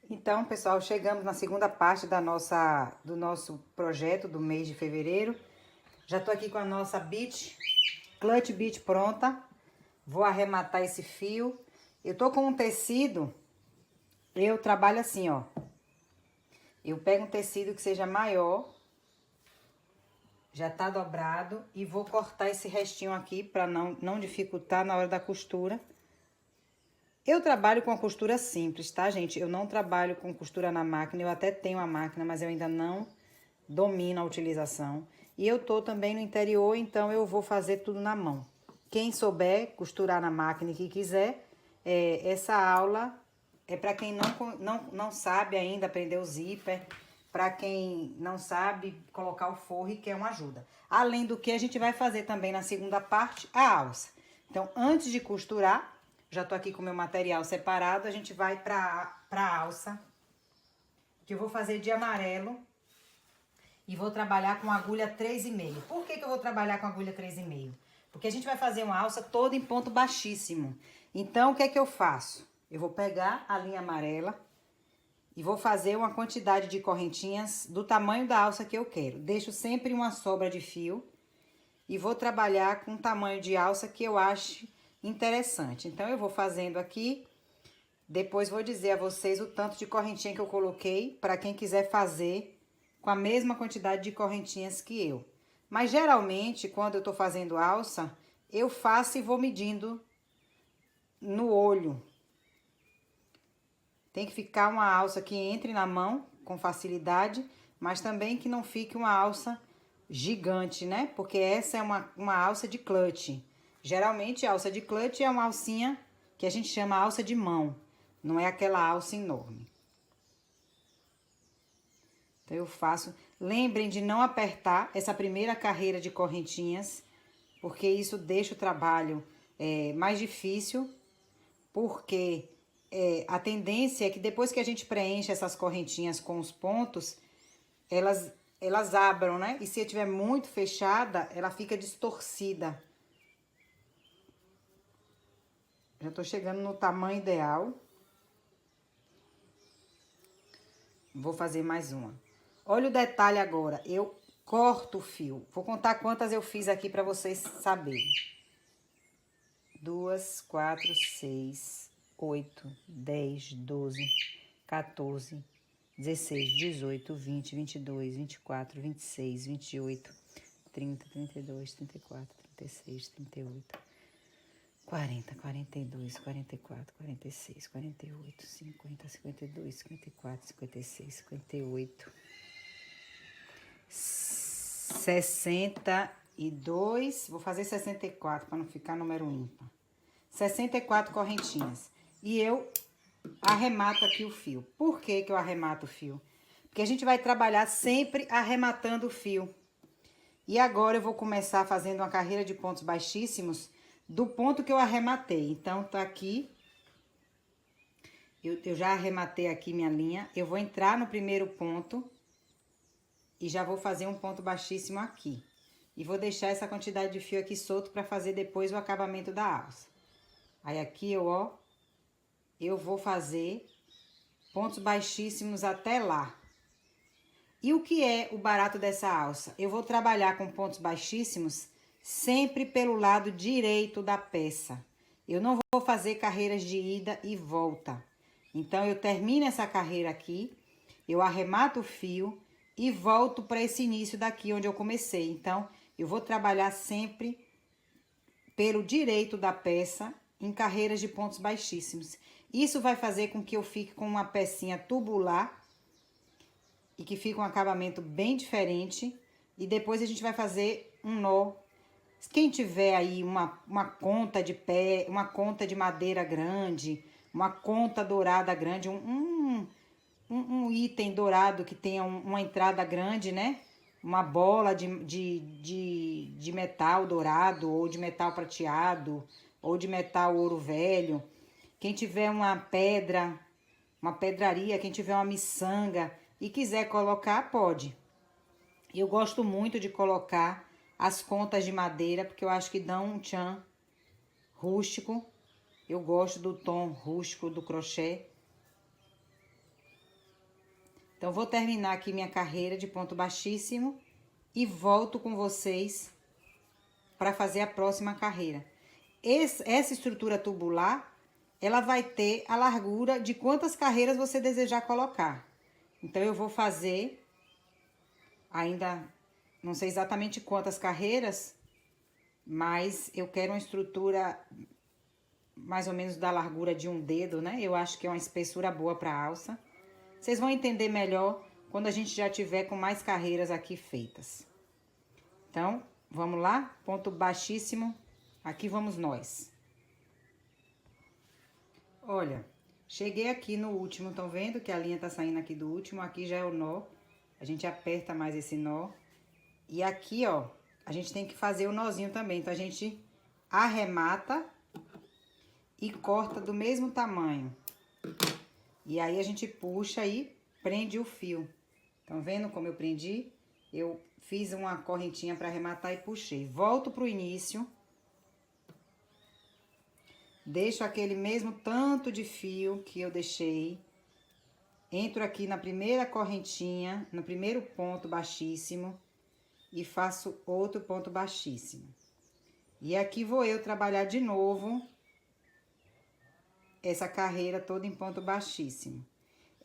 Então, pessoal, chegamos na segunda parte do nosso projeto do mês de fevereiro. Já tô aqui com a nossa clutch bit pronta. Vou arrematar esse fio. Eu tô com um tecido, eu trabalho assim, ó. Eu pego um tecido que seja maior, já tá dobrado, e vou cortar esse restinho aqui para não dificultar na hora da costura. Eu trabalho com a costura simples, tá, gente? Eu não trabalho com costura na máquina, eu até tenho a máquina, mas eu ainda não domino a utilização. E eu tô também no interior, então eu vou fazer tudo na mão. Quem souber costurar na máquina e que quiser, essa aula é para quem não sabe ainda aprender o zíper, para quem não sabe colocar o forro e quer uma ajuda. Além do que, a gente vai fazer também na segunda parte a alça. Então, antes de costurar, já tô aqui com o meu material separado, a gente vai pra alça, que eu vou fazer de amarelo e vou trabalhar com agulha 3,5. Por que eu vou trabalhar com agulha 3,5? Porque a gente vai fazer uma alça toda em ponto baixíssimo. Então, o que é que eu faço? Eu vou pegar a linha amarela e vou fazer uma quantidade de correntinhas do tamanho da alça que eu quero. Deixo sempre uma sobra de fio e vou trabalhar com o tamanho de alça que eu acho interessante. Então, eu vou fazendo aqui, depois vou dizer a vocês o tanto de correntinha que eu coloquei, para quem quiser fazer com a mesma quantidade de correntinhas que eu. Mas, geralmente, quando eu tô fazendo alça, eu faço e vou medindo no olho. Tem que ficar uma alça que entre na mão com facilidade, mas também que não fique uma alça gigante, né? Porque essa é uma alça de clutch. Geralmente, a alça de clutch é uma alcinha que a gente chama alça de mão. Não é aquela alça enorme. Então, eu faço... Lembrem de não apertar essa primeira carreira de correntinhas, porque isso deixa o trabalho mais difícil, porque a tendência é que depois que a gente preenche essas correntinhas com os pontos, elas abram, né? E se estiver muito fechada, ela fica distorcida. Já tô chegando no tamanho ideal. Vou fazer mais uma. Olha o detalhe agora, eu corto o fio. Vou contar quantas eu fiz aqui para vocês saberem. 2, 4, 6, 8, 10, 12, 14, 16, 18, 20, 22, 24, 26, 28, 30, 32, 34, 36, 38, 40, 42, 44, 46, 48, 50, 52, 54, 56, 58, 62, vou fazer 64 para não ficar número ímpar. 64 correntinhas. E eu arremato aqui o fio. Por que eu arremato o fio? Porque a gente vai trabalhar sempre arrematando o fio. E agora eu vou começar fazendo uma carreira de pontos baixíssimos do ponto que eu arrematei. Então, tá aqui. Eu já arrematei aqui minha linha. Eu vou entrar no primeiro ponto e já vou fazer um ponto baixíssimo aqui. E vou deixar essa quantidade de fio aqui solto para fazer depois o acabamento da alça. Aí aqui eu vou fazer pontos baixíssimos até lá. E o que é o barato dessa alça? Eu vou trabalhar com pontos baixíssimos sempre pelo lado direito da peça. Eu não vou fazer carreiras de ida e volta. Então, eu termino essa carreira aqui, eu arremato o fio e volto para esse início daqui onde eu comecei. Então, eu vou trabalhar sempre pelo direito da peça em carreiras de pontos baixíssimos. Isso vai fazer com que eu fique com uma pecinha tubular e que fique um acabamento bem diferente. E depois a gente vai fazer um nó. Quem tiver aí uma conta de pé, uma conta de madeira grande, uma conta dourada grande, um item dourado que tenha uma entrada grande, né? Uma bola de metal dourado, ou de metal prateado, ou de metal ouro velho. Quem tiver uma pedra, uma pedraria, quem tiver uma miçanga e quiser colocar, pode. Eu gosto muito de colocar as contas de madeira, porque eu acho que dão um tchan rústico. Eu gosto do tom rústico do crochê. Então, vou terminar aqui minha carreira de ponto baixíssimo e volto com vocês para fazer a próxima carreira. Essa estrutura tubular, ela vai ter a largura de quantas carreiras você desejar colocar. Então, eu vou fazer, ainda não sei exatamente quantas carreiras, mas eu quero uma estrutura mais ou menos da largura de um dedo, né? Eu acho que é uma espessura boa para alça. Vocês vão entender melhor quando a gente já tiver com mais carreiras aqui feitas. Então, vamos lá? Ponto baixíssimo. Aqui vamos nós. Olha, cheguei aqui no último, estão vendo que a linha tá saindo aqui do último? Aqui já é o nó. A gente aperta mais esse nó. E aqui, ó, a gente tem que fazer o nozinho também. Então, a gente arremata e corta do mesmo tamanho. E aí, a gente puxa e prende o fio. Estão vendo como eu prendi? Eu fiz uma correntinha para arrematar e puxei. Volto pro início. Deixo aquele mesmo tanto de fio que eu deixei. Entro aqui na primeira correntinha, no primeiro ponto baixíssimo. E faço outro ponto baixíssimo. E aqui vou eu trabalhar de novo essa carreira toda em ponto baixíssimo.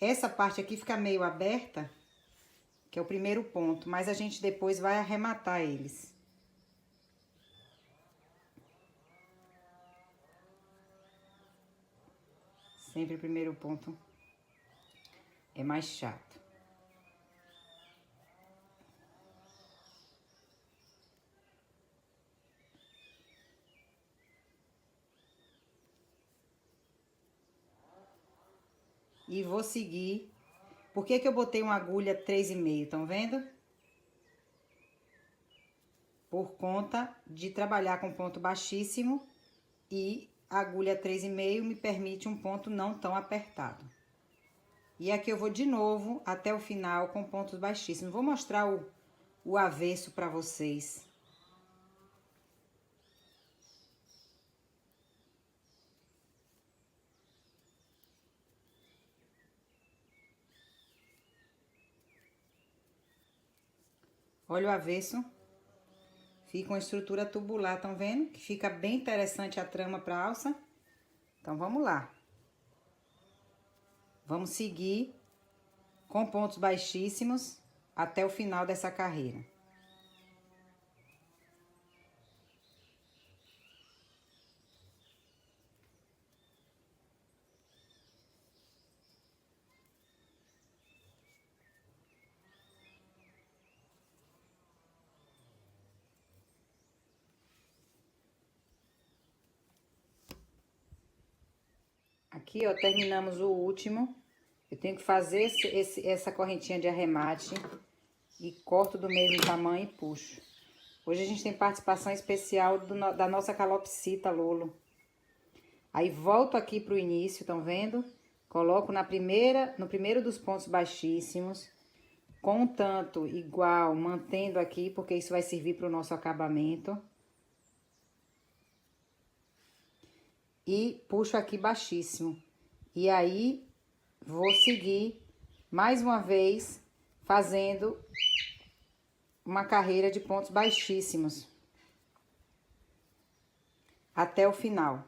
Essa parte aqui fica meio aberta, que é o primeiro ponto, mas a gente depois vai arrematar eles. Sempre o primeiro ponto é mais chato. E vou seguir. Por que que eu botei uma agulha 3,5, estão vendo? Por conta de trabalhar com ponto baixíssimo e a agulha 3,5 me permite um ponto não tão apertado. E aqui eu vou de novo até o final com pontos baixíssimos. Vou mostrar o avesso para vocês. Olha o avesso. Fica uma estrutura tubular, estão vendo? Que fica bem interessante a trama para alça. Então, vamos lá. Vamos seguir com pontos baixíssimos até o final dessa carreira. Aqui, ó, terminamos o último. Eu tenho que fazer essa correntinha de arremate e corto do mesmo tamanho e puxo. Hoje a gente tem participação especial da nossa calopsita Lolo. Aí, volto aqui pro início, estão vendo? Coloco no primeiro dos pontos baixíssimos, com um tanto igual, mantendo aqui, porque isso vai servir para o nosso acabamento. E puxo aqui baixíssimo. E aí, vou seguir mais uma vez fazendo uma carreira de pontos baixíssimos até o final.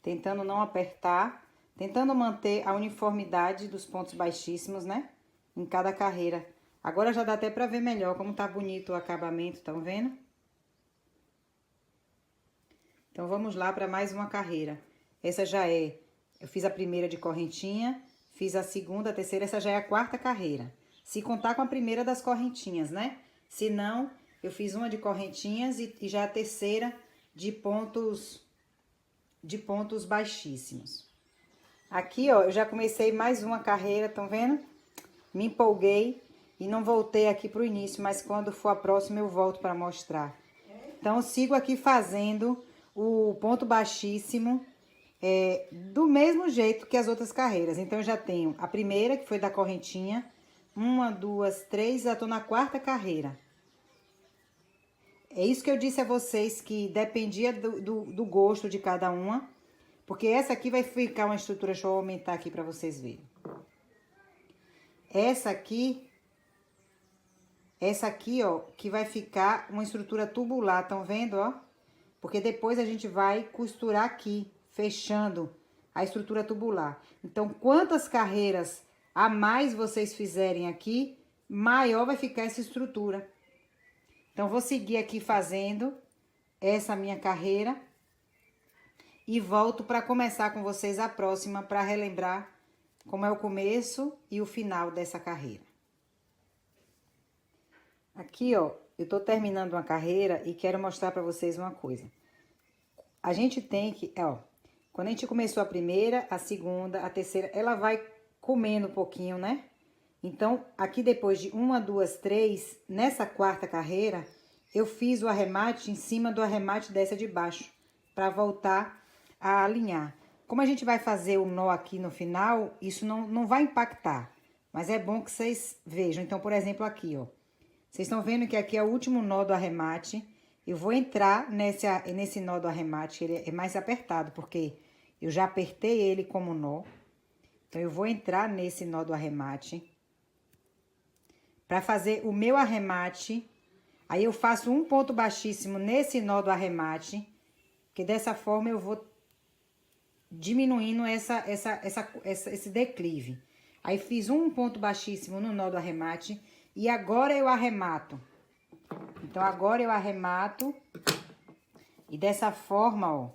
Tentando não apertar, tentando manter a uniformidade dos pontos baixíssimos, né? Em cada carreira. Agora já dá até pra ver melhor como tá bonito o acabamento, estão vendo? Então, vamos lá para mais uma carreira. Essa já é... Eu fiz a primeira de correntinha, fiz a segunda, a terceira, essa já é a quarta carreira. Se contar com a primeira das correntinhas, né? Se não, eu fiz uma de correntinhas e já a terceira de pontos baixíssimos. Aqui, ó, eu já comecei mais uma carreira, estão vendo? Me empolguei e não voltei aqui pro início, mas quando for a próxima eu volto para mostrar. Então, eu sigo aqui fazendo o ponto baixíssimo do mesmo jeito que as outras carreiras. Então, eu já tenho a primeira, que foi da correntinha, 1, 2, 3, já tô na quarta carreira. É isso que eu disse a vocês, que dependia do gosto de cada uma. Porque essa aqui vai ficar uma estrutura, deixa eu aumentar aqui pra vocês verem. Essa aqui, ó, que vai ficar uma estrutura tubular, estão vendo, ó? Porque depois a gente vai costurar aqui, fechando a estrutura tubular. Então, quantas carreiras a mais vocês fizerem aqui, maior vai ficar essa estrutura. Então, vou seguir aqui fazendo essa minha carreira e volto para começar com vocês a próxima, para relembrar como é o começo e o final dessa carreira. Aqui, ó, eu tô terminando uma carreira e quero mostrar para vocês uma coisa. A gente tem que, ó, quando a gente começou a primeira, a segunda, a terceira, ela vai comendo um pouquinho, né? Então, aqui depois de 1, 2, 3, nessa quarta carreira, eu fiz o arremate em cima do arremate dessa de baixo, para voltar a alinhar. Como a gente vai fazer o nó aqui no final, isso não vai impactar, mas é bom que vocês vejam. Então, por exemplo, aqui, ó, vocês estão vendo que aqui é o último nó do arremate. Eu vou entrar nesse nó do arremate, ele é mais apertado, porque eu já apertei ele como nó. Então, eu vou entrar nesse nó do arremate para fazer o meu arremate. Aí, eu faço um ponto baixíssimo nesse nó do arremate, que dessa forma eu vou diminuindo esse declive. Aí, fiz um ponto baixíssimo no nó do arremate e agora eu arremato. Então, agora eu arremato e dessa forma, ó,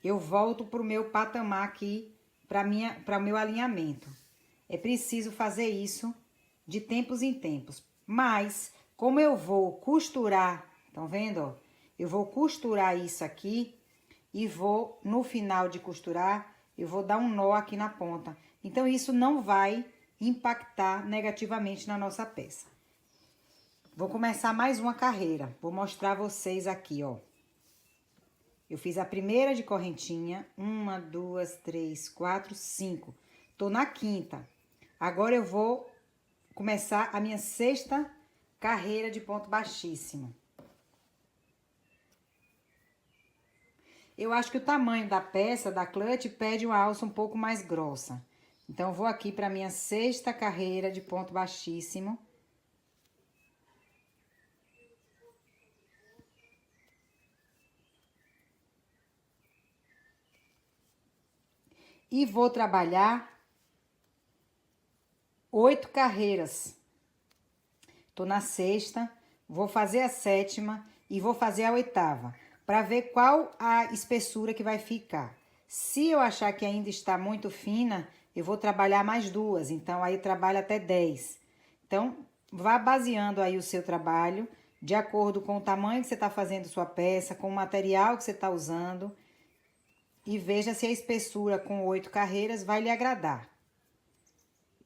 eu volto pro meu patamar aqui, para o meu alinhamento. É preciso fazer isso de tempos em tempos. Mas, como eu vou costurar, estão vendo, ó? Eu vou costurar isso aqui e vou, no final de costurar, eu vou dar um nó aqui na ponta. Então, isso não vai impactar negativamente na nossa peça. Vou começar mais uma carreira. Vou mostrar a vocês aqui, ó. Eu fiz a primeira de correntinha. 1, 2, 3, 4, 5. Tô na quinta. Agora, eu vou começar a minha sexta carreira de ponto baixíssimo. Eu acho que o tamanho da peça, da clutch, pede uma alça um pouco mais grossa. Então, eu vou aqui para minha sexta carreira de ponto baixíssimo. E vou trabalhar 8 carreiras. Tô na sexta, vou fazer a sétima e vou fazer a oitava, para ver qual a espessura que vai ficar. Se eu achar que ainda está muito fina, eu vou trabalhar mais 2, então aí trabalho até 10. Então, vá baseando aí o seu trabalho, de acordo com o tamanho que você está fazendo sua peça, com o material que você está usando, e veja se a espessura com 8 carreiras vai lhe agradar.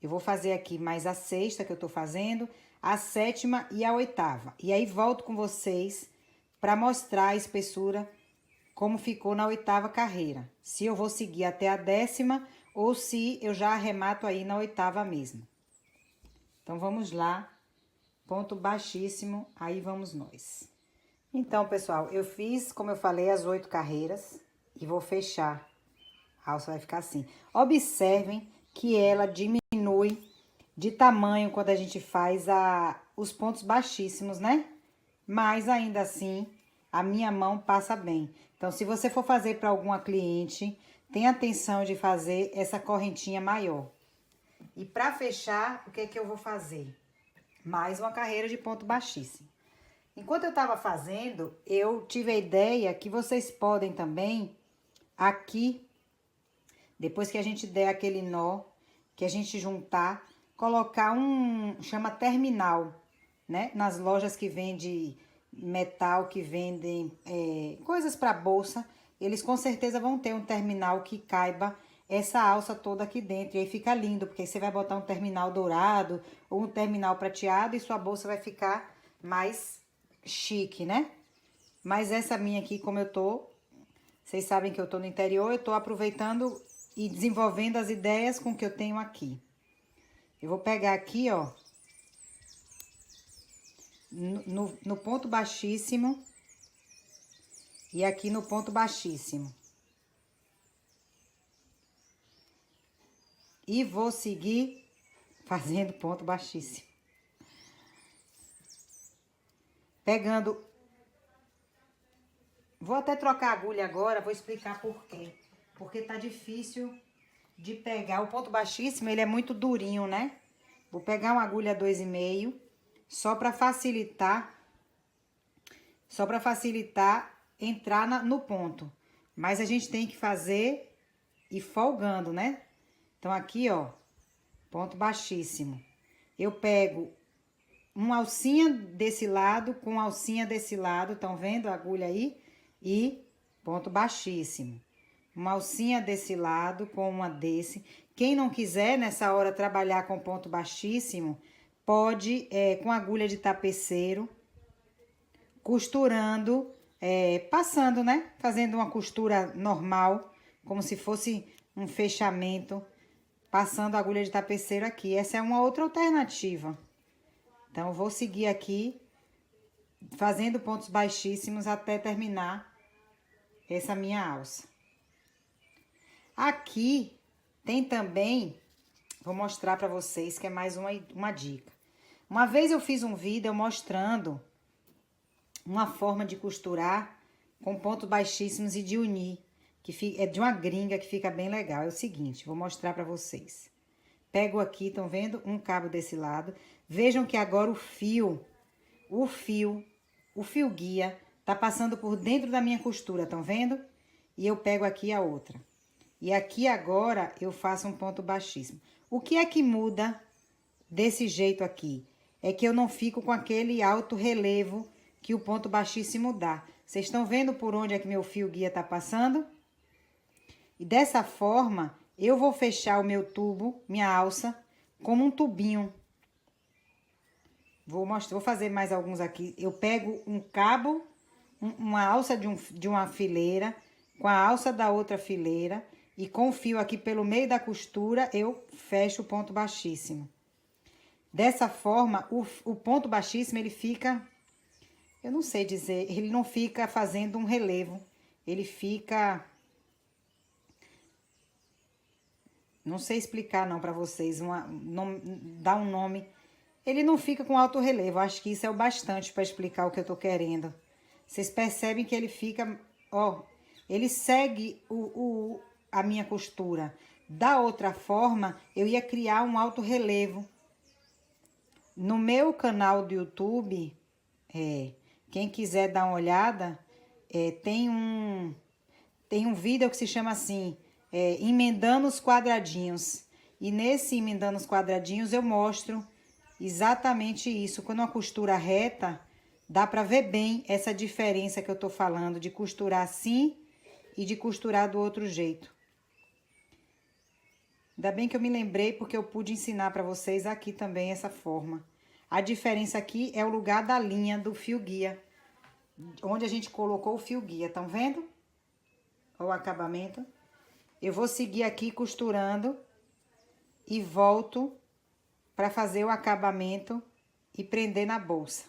Eu vou fazer aqui mais a sexta que eu tô fazendo, a sétima e a oitava. E aí, volto com vocês para mostrar a espessura como ficou na oitava carreira. Se eu vou seguir até a 10ª ou se eu já arremato aí na oitava mesmo. Então, vamos lá. Ponto baixíssimo, aí vamos nós. Então, pessoal, eu fiz, como eu falei, as 8 carreiras e vou fechar. A alça vai ficar assim. Observem que ela diminui de tamanho quando a gente faz os pontos baixíssimos, né? Mas ainda assim, a minha mão passa bem. Então, se você for fazer para alguma cliente, tenha atenção de fazer essa correntinha maior. E para fechar, o que é que eu vou fazer? Mais uma carreira de ponto baixíssimo. Enquanto eu tava fazendo, eu tive a ideia que vocês podem também, aqui, depois que a gente der aquele nó, que a gente juntar, colocar chama terminal, né? Nas lojas que vendem metal, que vendem coisas para bolsa, eles com certeza vão ter um terminal que caiba essa alça toda aqui dentro. E aí fica lindo, porque aí você vai botar um terminal dourado ou um terminal prateado e sua bolsa vai ficar mais chique, né? Mas essa minha aqui, como eu tô, vocês sabem que eu tô no interior, eu tô aproveitando e desenvolvendo as ideias com o que eu tenho aqui. Eu vou pegar aqui, ó, no ponto baixíssimo e aqui no ponto baixíssimo. E vou seguir fazendo ponto baixíssimo. Pegando... Vou até trocar a agulha agora, vou explicar por quê. Porque tá difícil de pegar. O ponto baixíssimo, ele é muito durinho, né? Vou pegar uma agulha 2,5, só para facilitar entrar no ponto. Mas a gente tem que fazer e folgando, né? Então, aqui, ó, ponto baixíssimo. Eu pego uma alcinha desse lado com alcinha desse lado, estão vendo a agulha aí? E ponto baixíssimo. Uma alcinha desse lado com uma desse. Quem não quiser, nessa hora, trabalhar com ponto baixíssimo, pode, com agulha de tapeceiro, costurando, passando, né? Fazendo uma costura normal, como se fosse um fechamento, passando a agulha de tapeceiro aqui. Essa é uma outra alternativa. Então, eu vou seguir aqui, fazendo pontos baixíssimos até terminar essa minha alça. Aqui tem também, vou mostrar pra vocês que é mais uma dica. Uma vez eu fiz um vídeo mostrando uma forma de costurar com pontos baixíssimos e de unir, que é de uma gringa que fica bem legal. É o seguinte, vou mostrar pra vocês. Pego aqui, estão vendo? Um cabo desse lado. Vejam que agora o fio guia tá passando por dentro da minha costura, estão vendo? E eu pego aqui a outra. E aqui agora eu faço um ponto baixíssimo. O que é que muda desse jeito aqui? É que eu não fico com aquele alto relevo que o ponto baixíssimo dá. Vocês estão vendo por onde é que meu fio guia tá passando? E dessa forma, eu vou fechar o meu tubo, minha alça, como um tubinho. Vou fazer mais alguns aqui. Eu pego um cabo, uma alça de uma fileira, com a alça da outra fileira, e com o fio aqui pelo meio da costura, eu fecho o ponto baixíssimo. Dessa forma, o ponto baixíssimo, ele fica, eu não sei dizer, ele não fica fazendo um relevo, ele fica... Não sei explicar não pra vocês, dá um nome. Ele não fica com alto relevo, acho que isso é o bastante pra explicar o que eu tô querendo. Vocês percebem que ele fica, ó, ele segue a minha costura. Da outra forma, eu ia criar um alto relevo. No meu canal do YouTube, quem quiser dar uma olhada, tem um vídeo que se chama assim, emendando os quadradinhos. E nesse emendando os quadradinhos eu mostro exatamente isso. Quando uma costura reta, dá pra ver bem essa diferença que eu tô falando, de costurar assim e de costurar do outro jeito. Ainda bem que eu me lembrei, porque eu pude ensinar pra vocês aqui também essa forma. A diferença aqui é o lugar da linha do fio guia, onde a gente colocou o fio guia, estão vendo? Olha o acabamento. Eu vou seguir aqui costurando e volto para fazer o acabamento e prender na bolsa.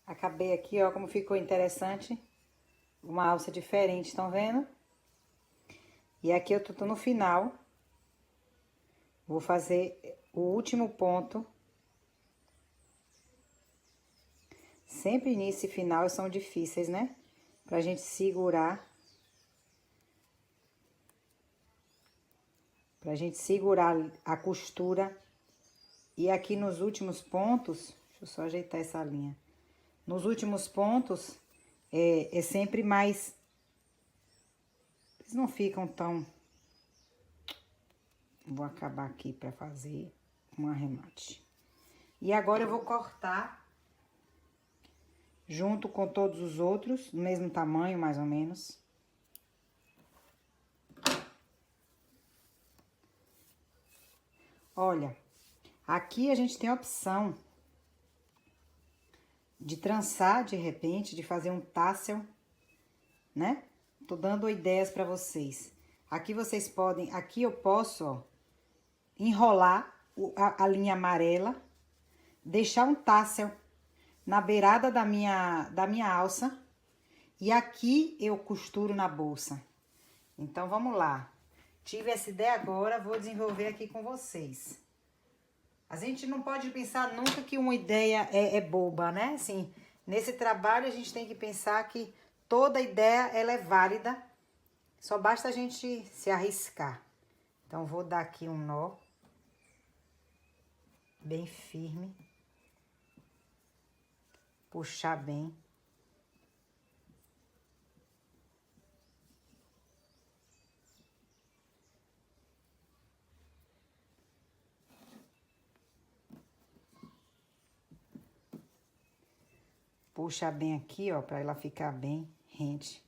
Acabei aqui, ó, como ficou interessante. Uma alça diferente, estão vendo? E aqui eu tô no final. Vou fazer o último ponto. Sempre início e final são difíceis, né? Pra gente segurar. Pra gente segurar a costura. E aqui nos últimos pontos, deixa eu só ajeitar essa linha. Nos últimos pontos, é sempre mais... Eles não ficam tão... Vou acabar aqui pra fazer um arremate. E agora eu vou cortar junto com todos os outros, do mesmo tamanho, mais ou menos. Olha, aqui a gente tem a opção de trançar de repente, de fazer um tassel, né? Tô dando ideias pra vocês. Aqui vocês podem, aqui eu posso, ó, enrolar a linha amarela, deixar um tassel na beirada da minha alça e aqui eu costuro na bolsa. Então, vamos lá. Tive essa ideia agora, vou desenvolver aqui com vocês. A gente não pode pensar nunca que uma ideia é boba, né? Assim, nesse trabalho a gente tem que pensar que toda ideia ela é válida, só basta a gente se arriscar. Então, vou dar aqui um nó bem firme, puxar bem. Puxa bem aqui, ó, pra ela ficar bem rente.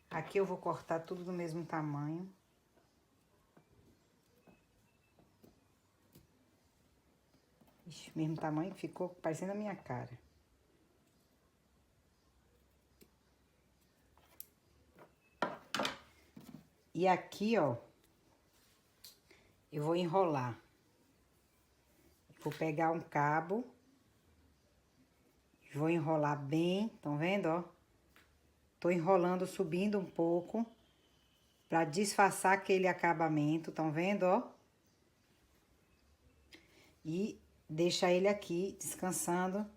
Aqui eu vou cortar tudo do mesmo tamanho. Ixi, mesmo tamanho que ficou parecendo a minha cara. E aqui, ó, eu vou enrolar. Vou pegar um cabo. Vou enrolar bem, estão vendo, ó? Tô enrolando, subindo um pouco, pra disfarçar aquele acabamento, estão vendo, ó? E deixa ele aqui, descansando.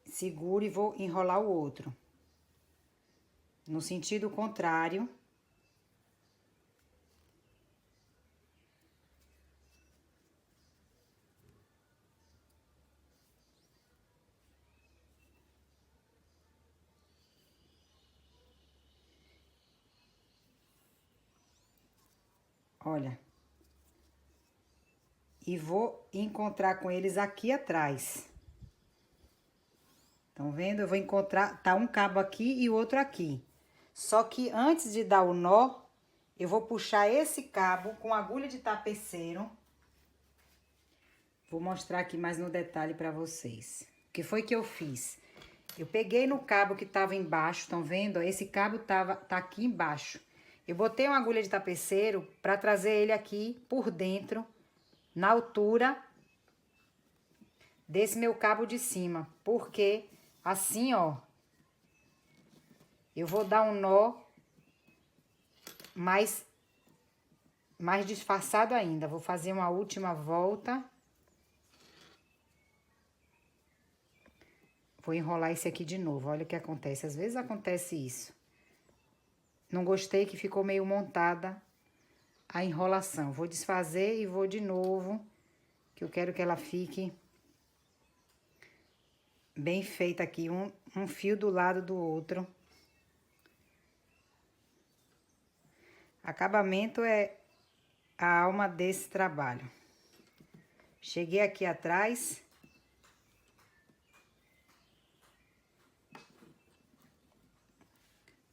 Seguro e vou enrolar o outro. No sentido contrário. Olha. E vou encontrar com eles aqui atrás. Estão vendo? Eu vou encontrar, tá um cabo aqui e o outro aqui. Só que antes de dar o nó, eu vou puxar esse cabo com agulha de tapeceiro. Vou mostrar aqui mais no detalhe pra vocês. O que foi que eu fiz? Eu peguei no cabo que tava embaixo, estão vendo? Esse cabo tá aqui embaixo. Eu botei uma agulha de tapeceiro pra trazer ele aqui por dentro, na altura desse meu cabo de cima. Porque assim, ó, eu vou dar um nó mais disfarçado ainda. Vou fazer uma última volta. Vou enrolar esse aqui de novo. Olha o que acontece. Às vezes acontece isso. Não gostei que ficou meio montada a enrolação. Vou desfazer e vou de novo, que eu quero que ela fique bem feita aqui, um fio do lado do outro. Acabamento é a alma desse trabalho. Cheguei aqui atrás.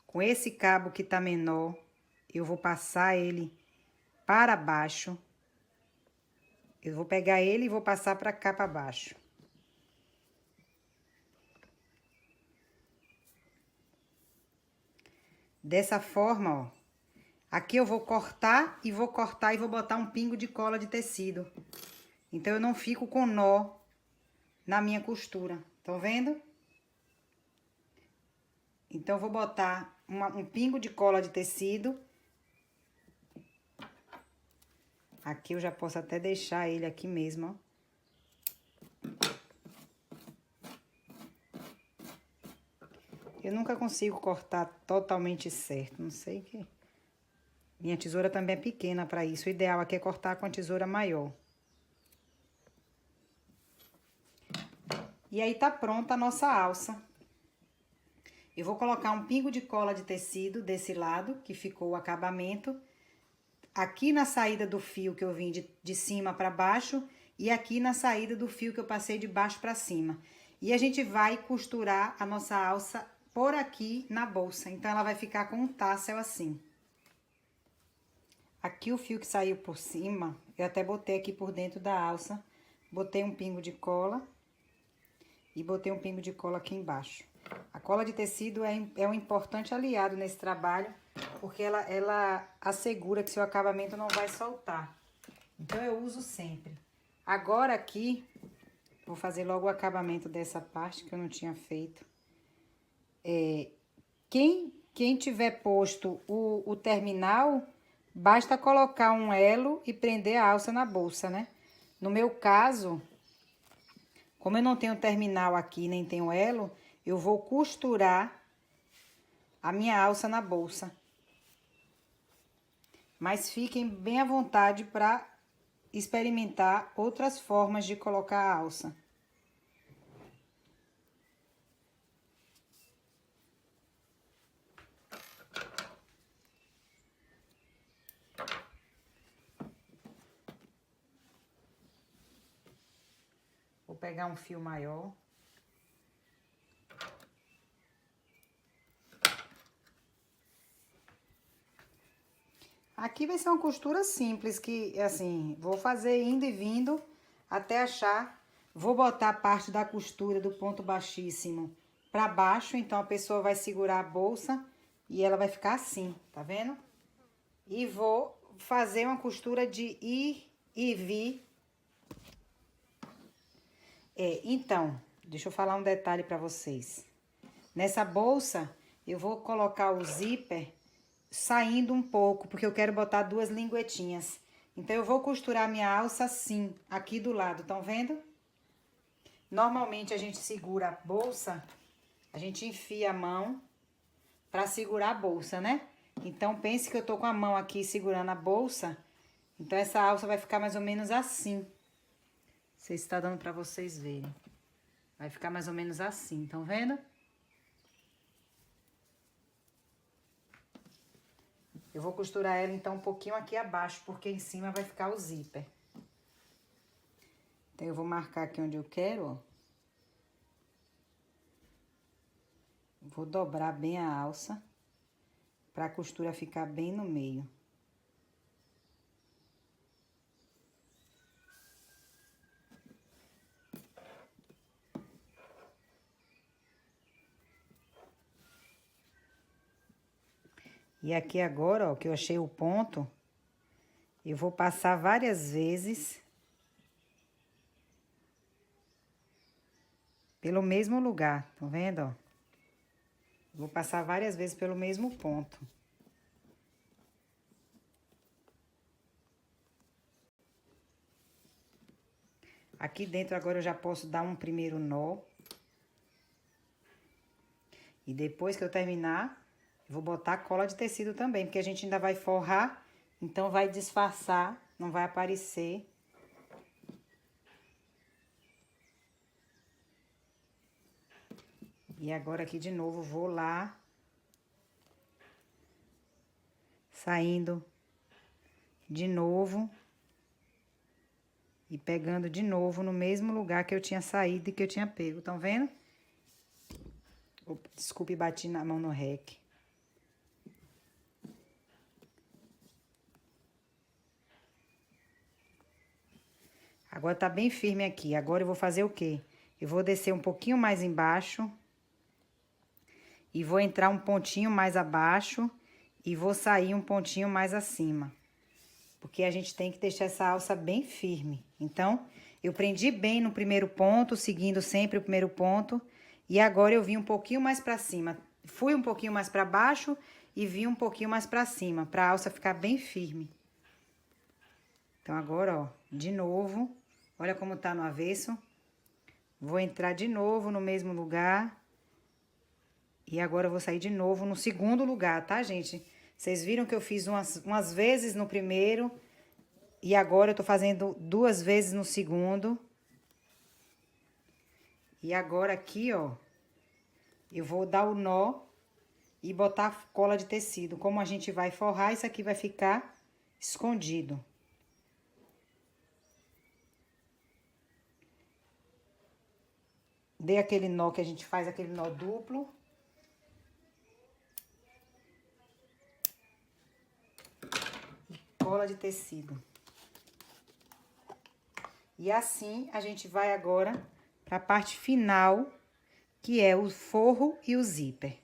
Com esse cabo que tá menor, eu vou passar ele para baixo. Eu vou pegar ele e vou passar para cá para baixo. Dessa forma, ó. Aqui eu vou cortar e vou botar um pingo de cola de tecido. Então, eu não fico com nó na minha costura. Estão vendo? Então, eu vou botar um pingo de cola de tecido. Aqui eu já posso até deixar ele aqui mesmo, ó. Eu nunca consigo cortar totalmente certo, não sei que... Minha tesoura também é pequena para isso. O ideal aqui é cortar com a tesoura maior. E aí, tá pronta a nossa alça. Eu vou colocar um pingo de cola de tecido desse lado, que ficou o acabamento. Aqui na saída do fio que eu vim de cima para baixo. E aqui na saída do fio que eu passei de baixo para cima. E a gente vai costurar a nossa alça por aqui na bolsa. Então, ela vai ficar com um tassel assim. Aqui o fio que saiu por cima, eu até botei aqui por dentro da alça. Botei um pingo de cola. e botei um pingo de cola aqui embaixo. A cola de tecido é um importante aliado nesse trabalho, porque ela assegura que seu acabamento não vai soltar. Então, eu uso sempre. Agora aqui, vou fazer logo o acabamento dessa parte que eu não tinha feito. Quem tiver posto o terminal, basta colocar um elo e prender a alça na bolsa, né? No meu caso, como eu não tenho terminal aqui, nem tenho elo, eu vou costurar a minha alça na bolsa. Mas fiquem bem à vontade para experimentar outras formas de colocar a alça. Vou pegar um fio maior. Aqui vai ser uma costura simples, que assim, vou fazer indo e vindo até achar. Vou botar a parte da costura do ponto baixíssimo pra baixo, então a pessoa vai segurar a bolsa e ela vai ficar assim, tá vendo? E vou fazer uma costura de ir e vir. Então, deixa eu falar um detalhe pra vocês. Nessa bolsa, eu vou colocar o zíper saindo um pouco, porque eu quero botar 2 linguetinhas. Então, eu vou costurar minha alça assim, aqui do lado, estão vendo? Normalmente, a gente segura a bolsa, a gente enfia a mão pra segurar a bolsa, né? Então, pense que eu tô com a mão aqui segurando a bolsa, então essa alça vai ficar mais ou menos assim. Não sei se tá dando pra vocês verem. Vai ficar mais ou menos assim, estão vendo? Eu vou costurar ela, então, um pouquinho aqui abaixo, porque em cima vai ficar o zíper. Então, eu vou marcar aqui onde eu quero, ó. Vou dobrar bem a alça, pra costura ficar bem no meio. E aqui agora, ó, que eu achei o ponto, eu vou passar várias vezes pelo mesmo lugar, tá vendo, ó? Vou passar várias vezes pelo mesmo ponto. Aqui dentro agora eu já posso dar um primeiro nó. E depois que eu terminar, eu vou botar cola de tecido também, porque a gente ainda vai forrar, então vai disfarçar, não vai aparecer. E agora aqui de novo, vou lá, saindo de novo e pegando de novo no mesmo lugar que eu tinha saído e que eu tinha pego, estão vendo? Opa, desculpe, bati na mão no rec. Agora tá bem firme aqui. Agora eu vou fazer o quê? Eu vou descer um pouquinho mais embaixo. E vou entrar um pontinho mais abaixo. E vou sair um pontinho mais acima. Porque a gente tem que deixar essa alça bem firme. Então, eu prendi bem no primeiro ponto, seguindo sempre o primeiro ponto. E agora eu vim um pouquinho mais pra cima. Fui um pouquinho mais pra baixo e vim um pouquinho mais pra cima. Pra alça ficar bem firme. Então, agora, ó, de novo... Olha como tá no avesso. Vou entrar de novo no mesmo lugar. E agora eu vou sair de novo no segundo lugar, tá, gente? Vocês viram que eu fiz umas vezes no primeiro. E agora eu tô fazendo 2 vezes no segundo. E agora aqui, ó. Eu vou dar o nó e botar cola de tecido. Como a gente vai forrar, isso aqui vai ficar escondido. Dei aquele nó que a gente faz, aquele nó duplo. E cola de tecido. E assim, a gente vai agora para a parte final, que é o forro e o zíper.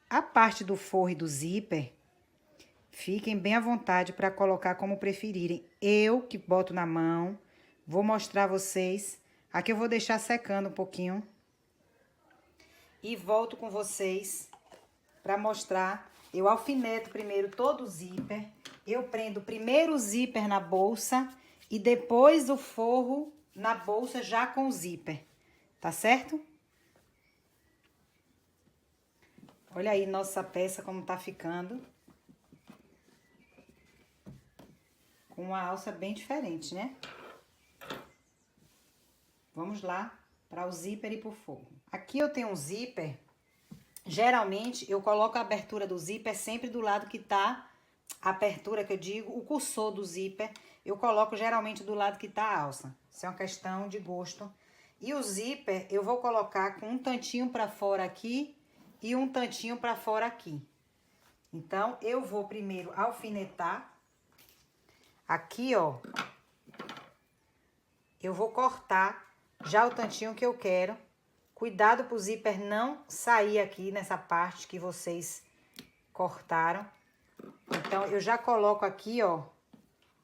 A parte do forro e do zíper, fiquem bem à vontade para colocar como preferirem. Eu que boto na mão, vou mostrar a vocês. Aqui eu vou deixar secando um pouquinho. E volto com vocês para mostrar. Eu alfineto primeiro todo o zíper. Eu prendo primeiro o zíper na bolsa e depois o forro na bolsa já com o zíper. Tá certo? Olha aí nossa peça como tá ficando. Com uma alça bem diferente, né? Vamos lá para o zíper e pro forro. Aqui eu tenho um zíper. Geralmente eu coloco a abertura do zíper sempre do lado que tá a abertura, que eu digo, o cursor do zíper. Eu coloco geralmente do lado que tá a alça. Isso é uma questão de gosto. E o zíper eu vou colocar com um tantinho para fora aqui e um tantinho para fora aqui. Então, eu vou primeiro alfinetar. Aqui, ó, eu vou cortar já o tantinho que eu quero. Cuidado pro zíper não sair aqui nessa parte que vocês cortaram. Então, eu já coloco aqui, ó,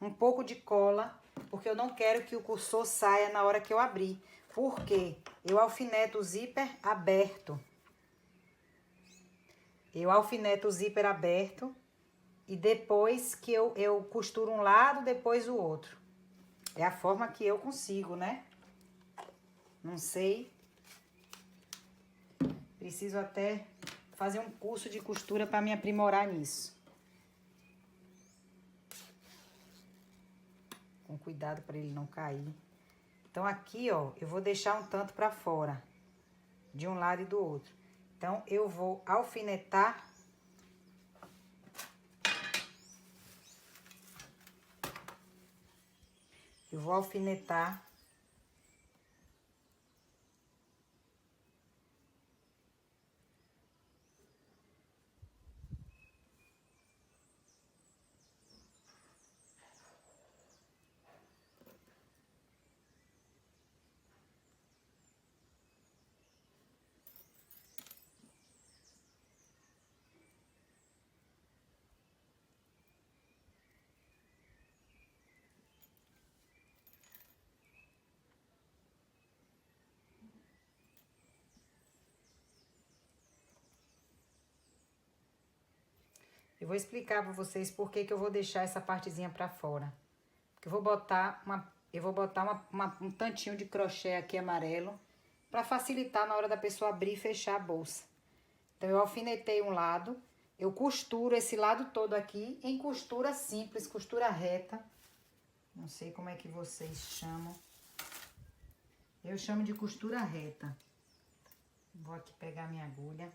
um pouco de cola, porque eu não quero que o cursor saia na hora que eu abrir. Porque eu alfineto o zíper aberto. Eu alfineto o zíper aberto e depois que eu costuro um lado, depois o outro. É a forma que eu consigo, né? Não sei. Preciso até fazer um curso de costura para me aprimorar nisso. Com cuidado para ele não cair. Então, aqui, ó, eu vou deixar um tanto para fora, de um lado e do outro. Então, eu vou alfinetar. Eu vou alfinetar. Eu vou explicar para vocês por que eu vou deixar essa partezinha para fora. Porque eu vou botar um tantinho de crochê aqui amarelo para facilitar na hora da pessoa abrir e fechar a bolsa. Então, eu alfinetei um lado, eu costuro esse lado todo aqui em costura simples, costura reta. Não sei como é que vocês chamam. Eu chamo de costura reta. Vou aqui pegar minha agulha.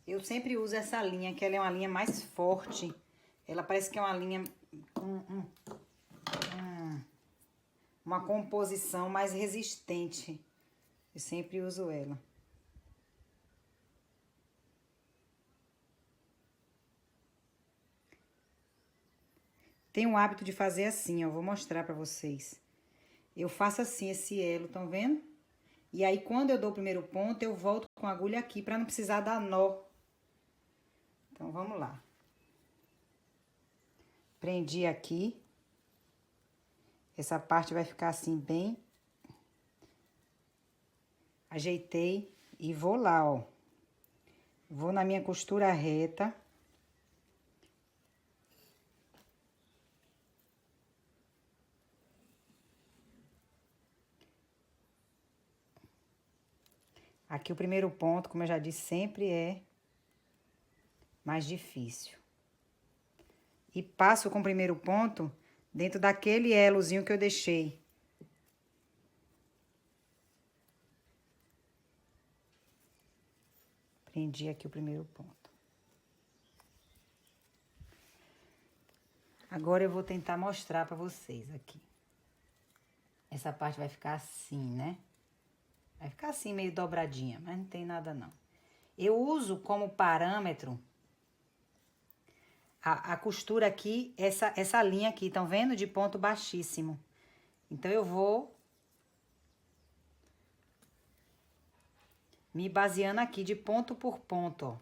Eu sempre uso essa linha, que ela é uma linha mais forte. Ela parece que é uma linha com uma composição mais resistente. Eu sempre uso ela. Tenho o hábito de fazer assim, ó. Vou mostrar pra vocês. Eu faço assim esse elo, estão vendo? E aí, quando eu dou o primeiro ponto, eu volto com a agulha aqui, pra não precisar dar nó. Então, vamos lá. Prendi aqui. Essa parte vai ficar assim, bem. Ajeitei e vou lá, ó. Vou na minha costura reta. Aqui o primeiro ponto, como eu já disse, sempre é mais difícil. E passo com o primeiro ponto dentro daquele elozinho que eu deixei. Prendi aqui o primeiro ponto. Agora eu vou tentar mostrar pra vocês aqui. Essa parte vai ficar assim, né? Vai ficar assim, meio dobradinha, mas não tem nada não. Eu uso como parâmetro a costura aqui, essa linha aqui, estão vendo? De ponto baixíssimo. Então, eu vou me baseando aqui de ponto por ponto, ó.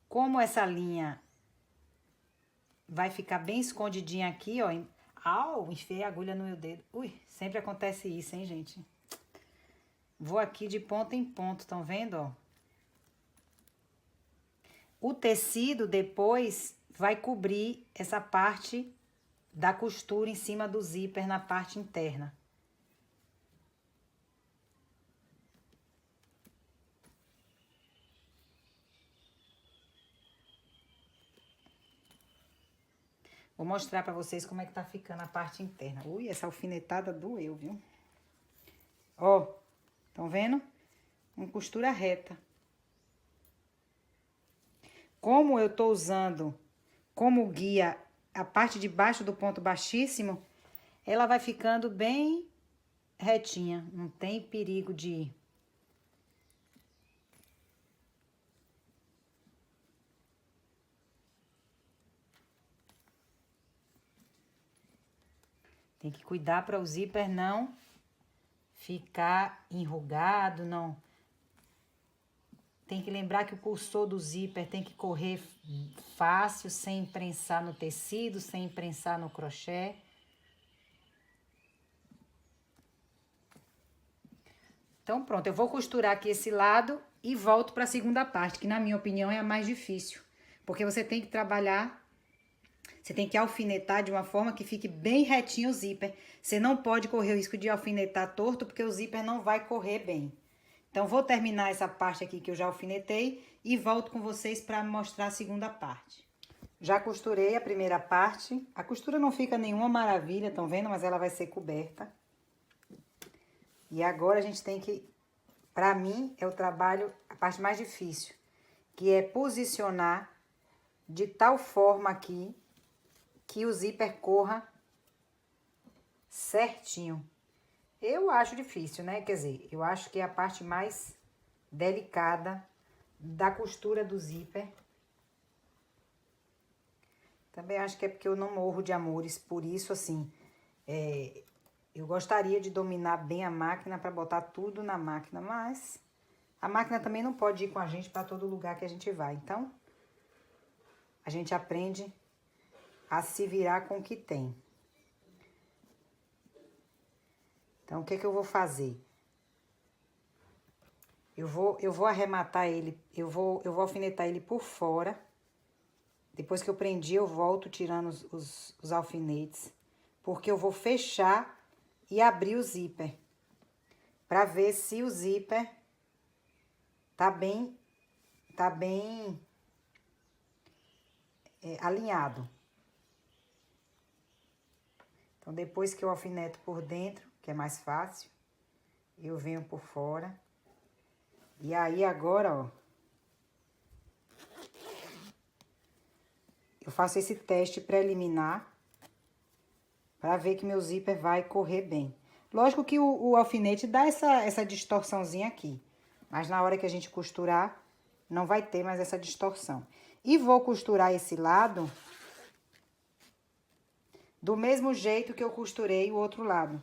Como essa linha vai ficar bem escondidinha aqui, ó. Au, enfiei a agulha no meu dedo. Ui, sempre acontece isso, hein, gente? Vou aqui de ponta em ponto, estão vendo, ó? O tecido depois vai cobrir essa parte da costura em cima do zíper na parte interna. Vou mostrar pra vocês como é que tá ficando a parte interna. Ui, essa alfinetada doeu, viu? Ó, estão vendo? Uma costura reta. Como eu tô usando como guia a parte de baixo do ponto baixíssimo, ela vai ficando bem retinha. Não tem perigo de... Tem que cuidar para o zíper não ficar enrugado, não. Tem que lembrar que o cursor do zíper tem que correr fácil, sem prensar no tecido, sem prensar no crochê. Então, pronto, eu vou costurar aqui esse lado e volto para a segunda parte, que na minha opinião é a mais difícil. Porque você tem que trabalhar, você tem que alfinetar de uma forma que fique bem retinho o zíper. Você não pode correr o risco de alfinetar torto, porque o zíper não vai correr bem. Então, vou terminar essa parte aqui que eu já alfinetei e volto com vocês para mostrar a segunda parte. Já costurei a primeira parte. A costura não fica nenhuma maravilha, estão vendo? Mas ela vai ser coberta. E agora a gente tem que... Pra mim, é o trabalho, a parte mais difícil. Que é posicionar de tal forma aqui que o zíper corra certinho. Eu acho difícil, né? Quer dizer, eu acho que é a parte mais delicada da costura do zíper. Também acho que é porque eu não morro de amores, por isso, assim, eu gostaria de dominar bem a máquina para botar tudo na máquina, mas a máquina também não pode ir com a gente para todo lugar que a gente vai. Então, a gente aprende a se virar com o que tem. Então, o que que eu vou fazer? Eu vou arrematar ele, eu vou alfinetar ele por fora. Depois que eu prendi, eu volto tirando os alfinetes. Porque eu vou fechar e abrir o zíper. Pra ver se o zíper tá bem alinhado. Então, depois que eu alfineto por dentro, que é mais fácil, eu venho por fora. E aí, agora, ó, eu faço esse teste preliminar para ver que meu zíper vai correr bem. Lógico que o alfinete dá essa distorçãozinha aqui, mas na hora que a gente costurar, não vai ter mais essa distorção. E vou costurar esse lado do mesmo jeito que eu costurei o outro lado.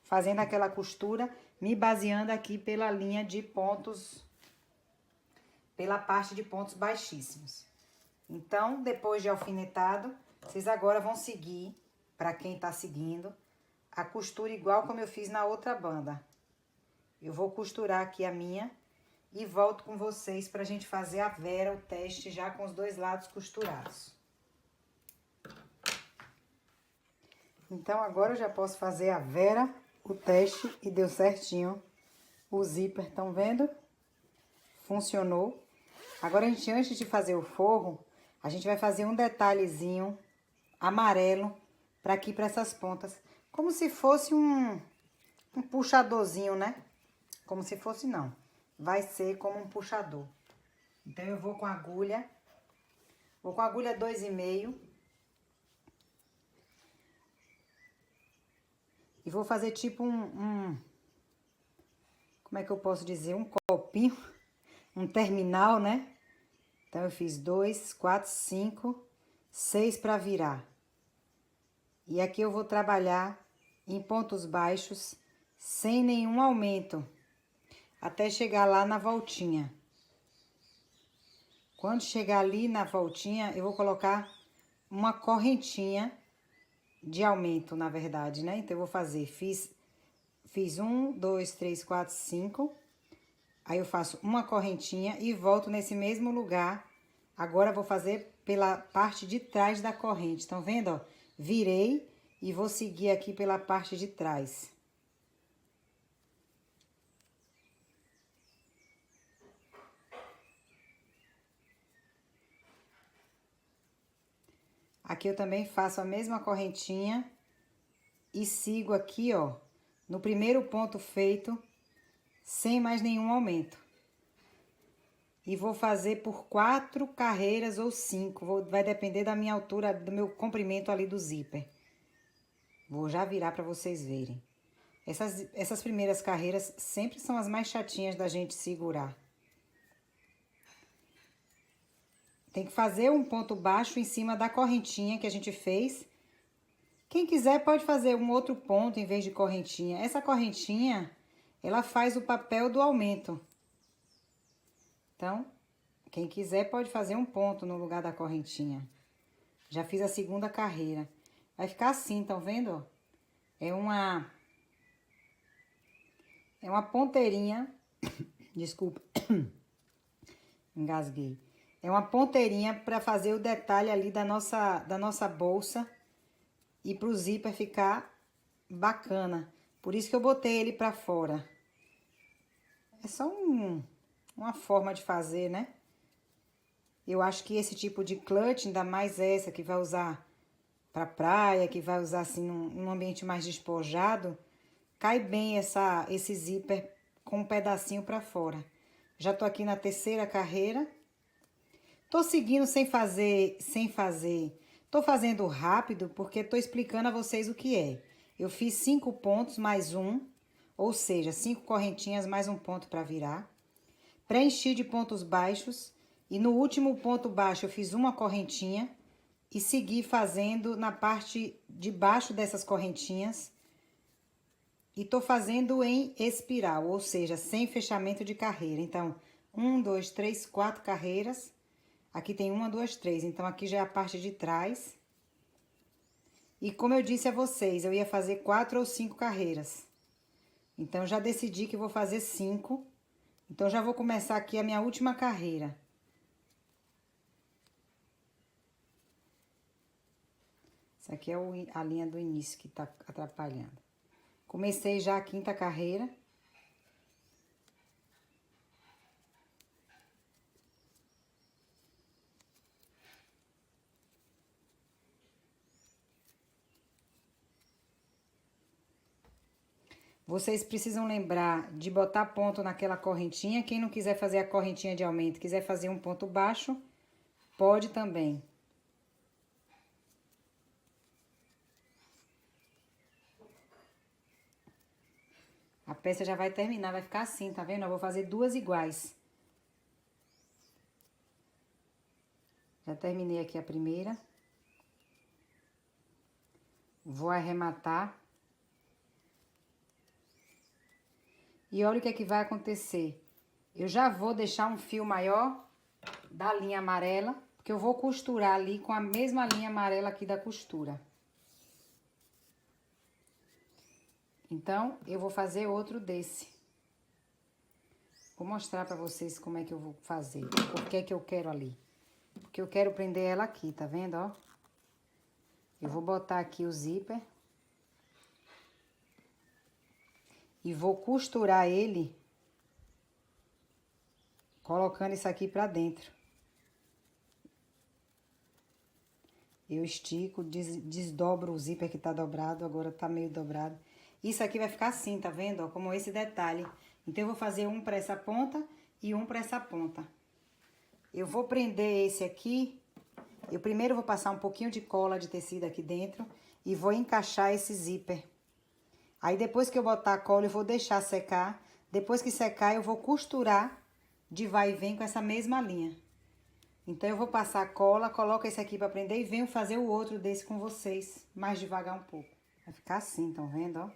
Fazendo aquela costura, me baseando aqui pela linha de pontos, pela parte de pontos baixíssimos. Então, depois de alfinetado, vocês agora vão seguir, para quem tá seguindo, a costura igual como eu fiz na outra banda. Eu vou costurar aqui a minha e volto com vocês pra gente fazer a Vera, o teste já com os dois lados costurados. Então, agora eu já posso fazer a Vera, o teste, e deu certinho. O zíper, estão vendo? Funcionou. Agora, antes de fazer o forro, a gente vai fazer um detalhezinho amarelo para aqui, para essas pontas. Como se fosse um puxadorzinho, né? Como se fosse, não. Vai ser como um puxador. Então, eu vou com a agulha. Vou com a agulha 2,5. E vou fazer tipo como é que eu posso dizer? Um copinho, um terminal, né? Então, eu fiz 2, 4, 5, 6 para virar. E aqui eu vou trabalhar em pontos baixos, sem nenhum aumento, até chegar lá na voltinha. Quando chegar ali na voltinha, eu vou colocar uma correntinha de aumento, na verdade, né? Então, eu vou fazer, fiz 1, 2, 3, 4, 5. Aí, eu faço uma correntinha e volto nesse mesmo lugar. Agora, eu vou fazer pela parte de trás da corrente. Estão vendo, ó? Virei e vou seguir aqui pela parte de trás. Aqui eu também faço a mesma correntinha e sigo aqui, ó, no primeiro ponto feito, sem mais nenhum aumento. E vou fazer por 4 carreiras ou 5, vai depender da minha altura, do meu comprimento ali do zíper. Vou já virar para vocês verem. Essas primeiras carreiras sempre são as mais chatinhas da gente segurar. Tem que fazer um ponto baixo em cima da correntinha que a gente fez. Quem quiser pode fazer um outro ponto em vez de correntinha. Essa correntinha, ela faz o papel do aumento. Então, quem quiser pode fazer um ponto no lugar da correntinha. Já fiz a segunda carreira. Vai ficar assim, estão vendo? É uma ponteirinha. Desculpa. Engasguei. É uma ponteirinha para fazer o detalhe ali da nossa bolsa e pro zíper ficar bacana. Por isso que eu botei ele para fora. É só uma forma de fazer, né? Eu acho que esse tipo de clutch, ainda mais essa que vai usar pra praia, que vai usar assim num ambiente mais despojado, cai bem esse zíper com um pedacinho pra fora. Já tô aqui na terceira carreira. Tô seguindo sem fazer. Tô fazendo rápido porque tô explicando a vocês o que é. Eu fiz 5 pontos mais um, ou seja, 5 correntinhas mais um ponto pra virar. Preenchi de pontos baixos e no último ponto baixo eu fiz uma correntinha e segui fazendo na parte de baixo dessas correntinhas. E tô fazendo em espiral, ou seja, sem fechamento de carreira. Então, 1, 2, 3, 4 carreiras. Aqui tem 1, 2, 3. Então, aqui já é a parte de trás. E como eu disse a vocês, eu ia fazer 4 ou 5 carreiras. Então, já decidi que vou fazer 5. Então, já vou começar aqui a minha última carreira. Essa aqui é a linha do início que tá atrapalhando. Comecei já a quinta carreira. Vocês precisam lembrar de botar ponto naquela correntinha. Quem não quiser fazer a correntinha de aumento, quiser fazer um ponto baixo, pode também. A peça já vai terminar, vai ficar assim, tá vendo? Eu vou fazer 2 iguais. Já terminei aqui a primeira. Vou arrematar. E olha o que é que vai acontecer. Eu já vou deixar um fio maior da linha amarela, porque eu vou costurar ali com a mesma linha amarela aqui da costura. Então, eu vou fazer outro desse. Vou mostrar pra vocês como é que eu vou fazer. Por que que eu quero ali. Porque eu quero prender ela aqui, tá vendo, ó? Eu vou botar aqui o zíper. E vou costurar ele, colocando isso aqui pra dentro. Eu estico, desdobro o zíper que tá dobrado, agora tá meio dobrado. Isso aqui vai ficar assim, tá vendo? Ó, como esse detalhe. Então, eu vou fazer um pra essa ponta e um pra essa ponta. Eu vou prender esse aqui. Eu primeiro vou passar um pouquinho de cola de tecido aqui dentro e vou encaixar esse zíper. Aí, depois que eu botar a cola, eu vou deixar secar. Depois que secar, eu vou costurar de vai e vem com essa mesma linha. Então, eu vou passar a cola, coloco esse aqui pra prender e venho fazer o outro desse com vocês, mais devagar um pouco. Vai ficar assim, estão vendo, ó?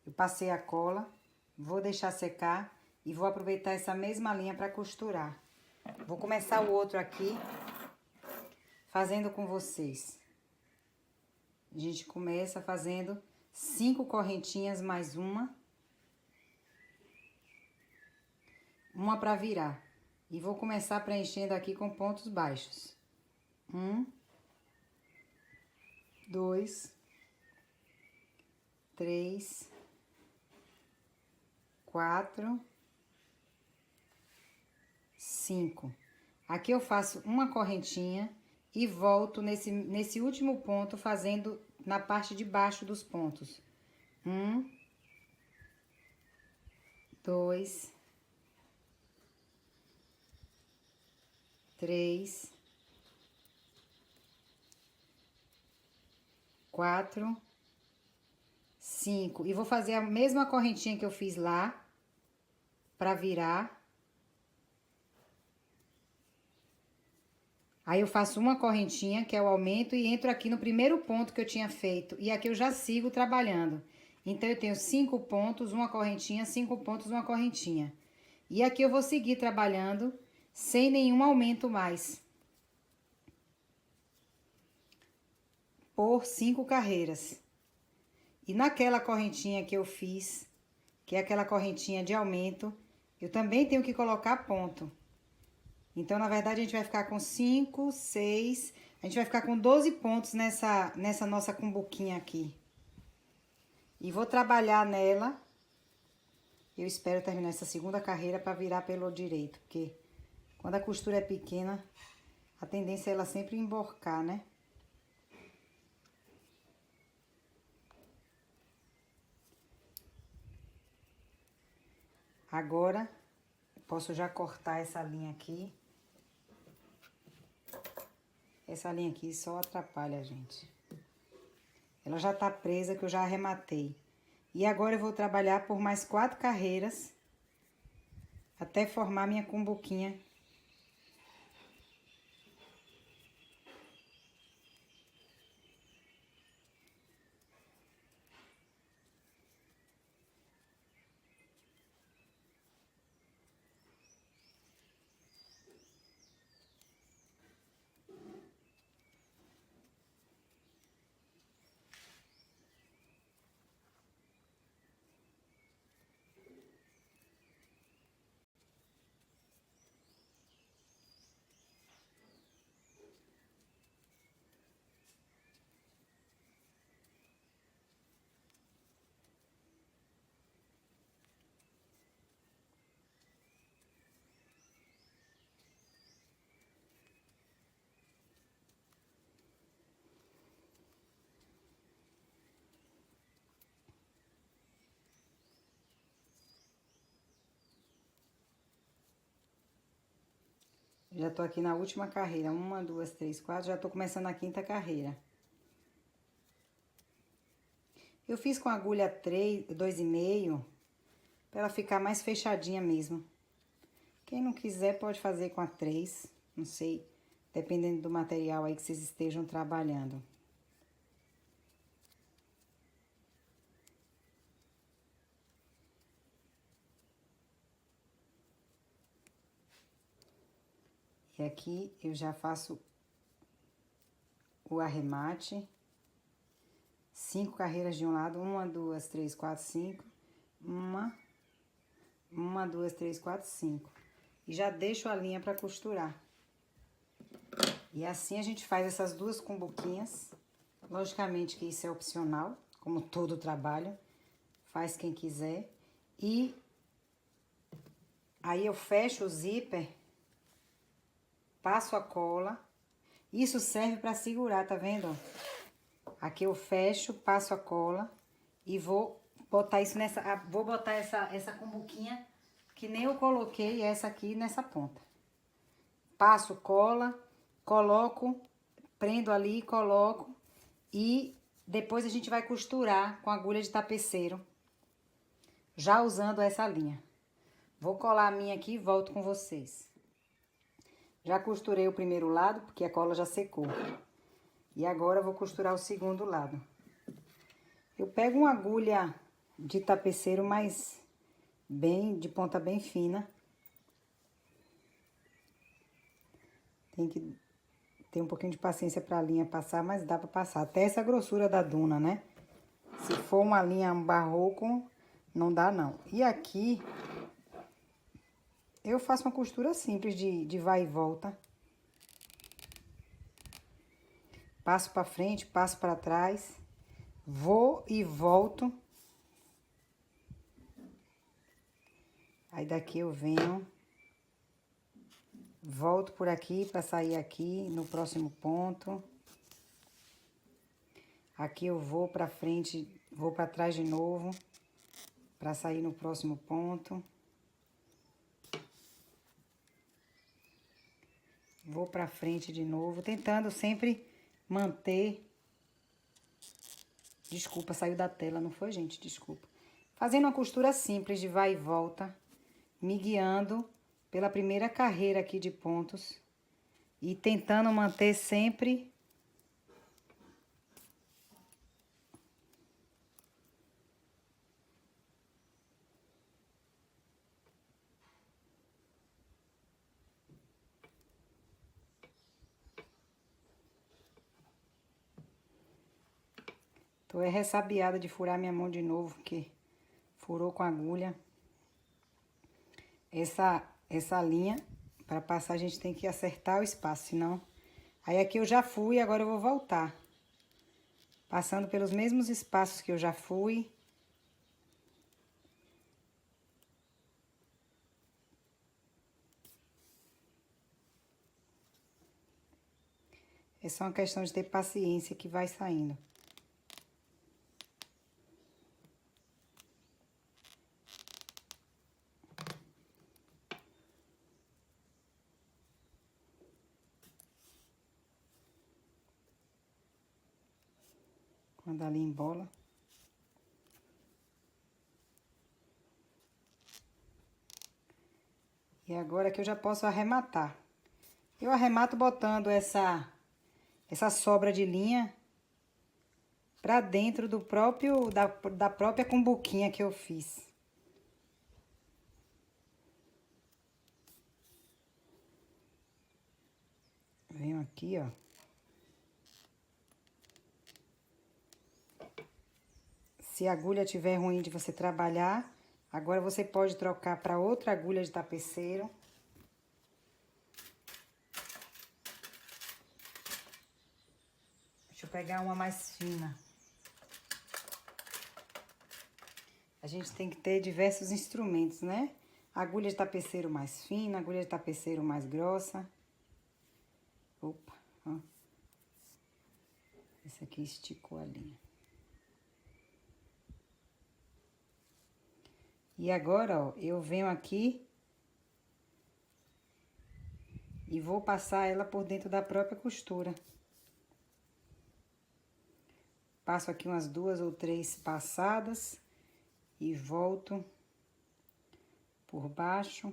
Eu passei a cola, vou deixar secar e vou aproveitar essa mesma linha pra costurar. Vou começar o outro aqui, fazendo com vocês. A gente começa fazendo 5 correntinhas mais uma pra virar. E vou começar preenchendo aqui com pontos baixos. 1, 2, 3, 4, 5. Aqui eu faço uma correntinha e volto nesse último ponto, fazendo na parte de baixo dos pontos. 1, 2, 3, 4, 5. E vou fazer a mesma correntinha que eu fiz lá, pra virar. Aí eu faço uma correntinha, que é o aumento, e entro aqui no primeiro ponto que eu tinha feito. E aqui eu já sigo trabalhando. Então, eu tenho 5 pontos, uma correntinha, 5 pontos, uma correntinha. E aqui eu vou seguir trabalhando sem nenhum aumento mais. Por 5 carreiras. E naquela correntinha que eu fiz, que é aquela correntinha de aumento, eu também tenho que colocar ponto. Então, na verdade, a gente vai ficar com 5, 6... A gente vai ficar com 12 pontos nessa nossa cumbuquinha aqui. E vou trabalhar nela. Eu espero terminar essa segunda carreira para virar pelo direito. Porque quando a costura é pequena, a tendência é ela sempre emborcar, né? Agora, posso já cortar essa linha aqui. Essa linha aqui só atrapalha a gente. Ela já tá presa, que eu já arrematei. E agora eu vou trabalhar por mais 4 carreiras, até formar minha cumbuquinha. Já tô aqui na última carreira. 1, 2, 3, 4. Já tô começando a 5ª carreira. Eu fiz com agulha 2,5, pra ela ficar mais fechadinha mesmo. Quem não quiser pode fazer com a 3, não sei, dependendo do material aí que vocês estejam trabalhando. E aqui eu já faço o arremate. 5 carreiras de um lado, 1, 2, 3, 4, 5. 1, 2, 3, 4, 5. E já deixo a linha pra costurar. E assim a gente faz essas 2 cumbuquinhas. Logicamente que isso é opcional, como todo trabalho. Faz quem quiser. E aí eu fecho o zíper, passo a cola. Isso serve pra segurar, tá vendo? Aqui eu fecho, passo a cola e vou botar isso nessa... Vou botar essa cumbuquinha que nem eu coloquei essa aqui nessa ponta. Passo cola, coloco, prendo ali, coloco e depois a gente vai costurar com agulha de tapeceiro, já usando essa linha. Vou colar a minha aqui e volto com vocês. Já costurei o primeiro lado, porque a cola já secou. E agora eu vou costurar o segundo lado. Eu pego uma agulha de tapeceiro, mas de ponta bem fina. Tem que ter um pouquinho de paciência pra linha passar, mas dá pra passar. Até essa grossura da duna, né? Se for uma linha barroco, não dá não. E aqui, eu faço uma costura simples de vai e volta. Passo pra frente, passo pra trás. Vou e volto. Aí daqui eu venho. Volto por aqui pra sair aqui no próximo ponto. Aqui eu vou pra frente, vou pra trás de novo. Pra sair no próximo ponto. Vou pra frente de novo, tentando sempre manter... Desculpa, saiu da tela, não foi, gente? Desculpa. Fazendo uma costura simples de vai e volta, me guiando pela primeira carreira aqui de pontos e tentando manter sempre... Tô ressabiada de furar minha mão de novo, porque furou com a agulha. Essa linha, para passar, a gente tem que acertar o espaço, senão... Aí aqui eu já fui, agora eu vou voltar. Passando pelos mesmos espaços que eu já fui. É só uma questão de ter paciência que vai saindo. Quando ali embola. E agora que eu já posso arrematar. Eu arremato botando essa sobra de linha pra dentro do próprio, da própria cumbuquinha que eu fiz. Venho aqui, ó. Se a agulha tiver ruim de você trabalhar, agora você pode trocar para outra agulha de tapeceiro. Deixa eu pegar uma mais fina. A gente tem que ter diversos instrumentos, né? Agulha de tapeceiro mais fina, agulha de tapeceiro mais grossa. Opa, ó. Esse aqui esticou a linha. E agora, ó, eu venho aqui e vou passar ela por dentro da própria costura. Passo aqui umas 2 ou 3 passadas e volto por baixo.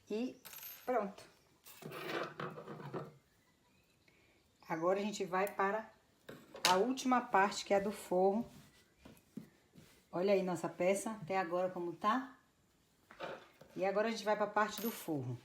E pronto. Agora a gente vai para a última parte, que é a do forro. Olha aí nossa peça, até agora como tá. E agora a gente vai para a parte do forro.